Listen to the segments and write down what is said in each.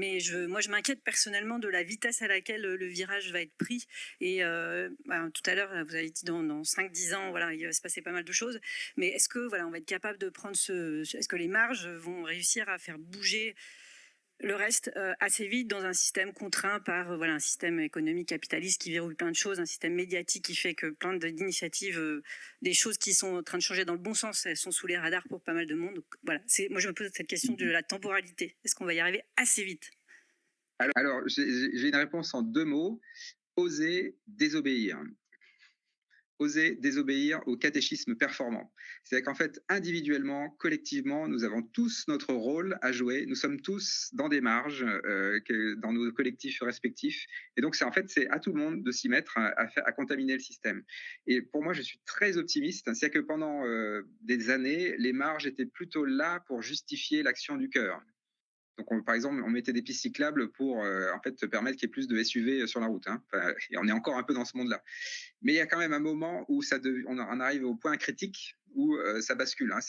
Mais moi, je m'inquiète personnellement de la vitesse à laquelle le virage va être pris. Et tout à l'heure, vous avez dit dans 5-10 ans, voilà, il va se passer pas mal de choses. Mais est-ce que voilà, on va être capable de prendre est-ce que les marges vont réussir à faire bouger le reste assez vite dans un système contraint par un système économique capitaliste qui verrouille plein de choses, un système médiatique qui fait que plein d'initiatives, des choses qui sont en train de changer dans le bon sens, elles sont sous les radars pour pas mal de monde. Donc, voilà, moi je me pose cette question de la temporalité. Est-ce qu'on va y arriver assez vite? Alors j'ai une réponse en 2 mots: oser désobéir. Oser désobéir au catéchisme performant. C'est-à-dire qu'en fait, individuellement, collectivement, nous avons tous notre rôle à jouer. Nous sommes tous dans des marges, dans nos collectifs respectifs. Et donc, c'est à tout le monde de s'y mettre à contaminer le système. Et pour moi, je suis très optimiste. C'est-à-dire que pendant des années, les marges étaient plutôt là pour justifier l'action du cœur. Donc, par exemple, on mettait des pistes cyclables pour en fait permettre qu'il y ait plus de SUV sur la route. Hein. Enfin, et on est encore un peu dans ce monde-là. Mais il y a quand même un moment où on en arrive au point critique où ça bascule. Hein.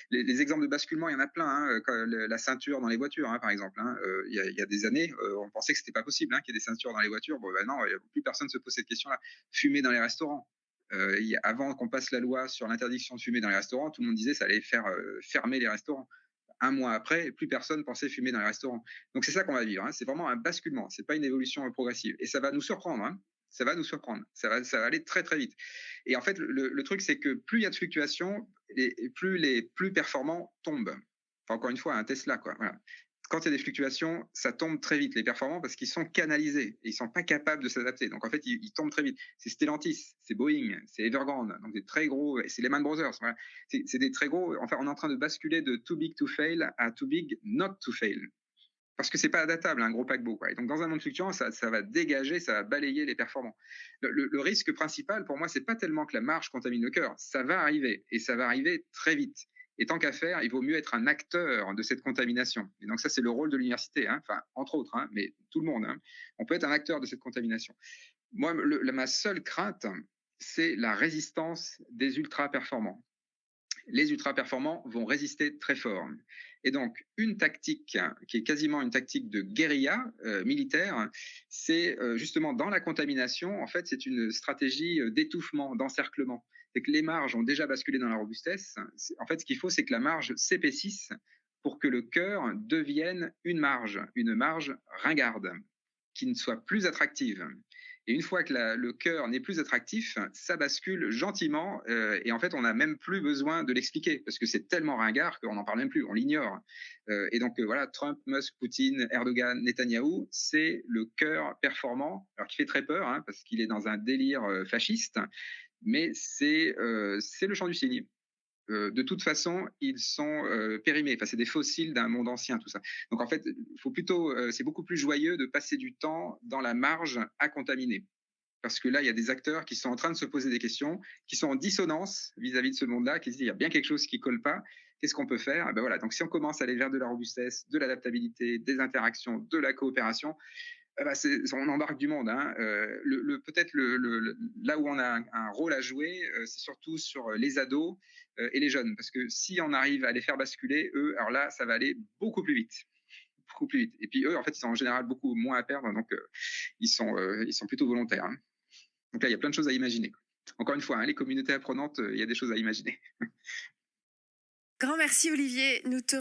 Les exemples de basculement, il y en a plein. Hein. La ceinture dans les voitures, hein, par exemple. Hein. Il y a des années, on pensait que c'était pas possible qu'il y ait des ceintures dans les voitures. Bon, ben non, plus personne se pose cette question-là. Fumer dans les restaurants. Avant qu'on passe la loi sur l'interdiction de fumer dans les restaurants, tout le monde disait que ça allait faire fermer les restaurants. Un mois après, plus personne pensait fumer dans les restaurants. Donc c'est ça qu'on va vivre. Hein. C'est vraiment un basculement. C'est pas une évolution progressive. Et ça va nous surprendre. Hein. Ça va nous surprendre. Ça va aller très très vite. Et en fait, le truc, c'est que plus il y a de fluctuations, et plus les plus performants tombent. Enfin, encore une fois, un Tesla, quoi. Voilà. Quand il y a des fluctuations, ça tombe très vite, les performants, parce qu'ils sont canalisés et ils sont pas capables de s'adapter. Donc en fait, ils tombent très vite. C'est Stellantis, c'est Boeing, c'est Evergrande, donc des très gros, et c'est Lehman Brothers. Voilà. C'est des très gros. Enfin, on est en train de basculer de too big to fail à too big not to fail. Parce que c'est pas adaptable, un gros paquebot. Quoi. Et donc, dans un monde fluctuant, ça va dégager, ça va balayer les performants. Le risque principal, pour moi, c'est pas tellement que la marge contamine le cœur. Ça va arriver, et ça va arriver très vite. Et tant qu'à faire, il vaut mieux être un acteur de cette contamination. Et donc, ça, c'est le rôle de l'université, hein. Enfin, entre autres, hein, mais tout le monde. Hein. On peut être un acteur de cette contamination. Moi, ma seule crainte, c'est la résistance des ultra-performants. Les ultra-performants vont résister très fort. Et donc, une tactique qui est quasiment une tactique de guérilla militaire, c'est justement dans la contamination, en fait, c'est une stratégie d'étouffement, d'encerclement. C'est que les marges ont déjà basculé dans la robustesse. En fait, ce qu'il faut, c'est que la marge s'épaississe pour que le cœur devienne une marge ringarde, qui ne soit plus attractive. Et une fois que le cœur n'est plus attractif, ça bascule gentiment. Et en fait, on n'a même plus besoin de l'expliquer parce que c'est tellement ringard qu'on n'en parle même plus, on l'ignore. Et donc voilà, Trump, Musk, Poutine, Erdogan, Netanyahou, c'est le cœur performant, alors qui fait très peur parce qu'il est dans un délire fasciste, mais c'est le chant du cygne. De toute façon, ils sont périmés. Enfin, c'est des fossiles d'un monde ancien, tout ça. Donc, en fait, faut plutôt, c'est beaucoup plus joyeux de passer du temps dans la marge à contaminer. Parce que là, il y a des acteurs qui sont en train de se poser des questions, qui sont en dissonance vis-à-vis de ce monde-là, qui se disent, il y a bien quelque chose qui colle pas. Qu'est-ce qu'on peut faire? Ben voilà. Donc, si on commence à aller vers de la robustesse, de l'adaptabilité, des interactions, de la coopération, on embarque du monde. Hein. Peut-être là où on a un rôle à jouer, c'est surtout sur les ados et les jeunes. Parce que si on arrive à les faire basculer, eux, alors là, ça va aller beaucoup plus vite. Beaucoup plus vite. Et puis eux, en fait, ils sont en général beaucoup moins à perdre. Donc, ils sont plutôt volontaires. Hein. Donc là, il y a plein de choses à imaginer. Encore une fois, les communautés apprenantes, il y a des choses à imaginer. Grand merci Olivier. Nous te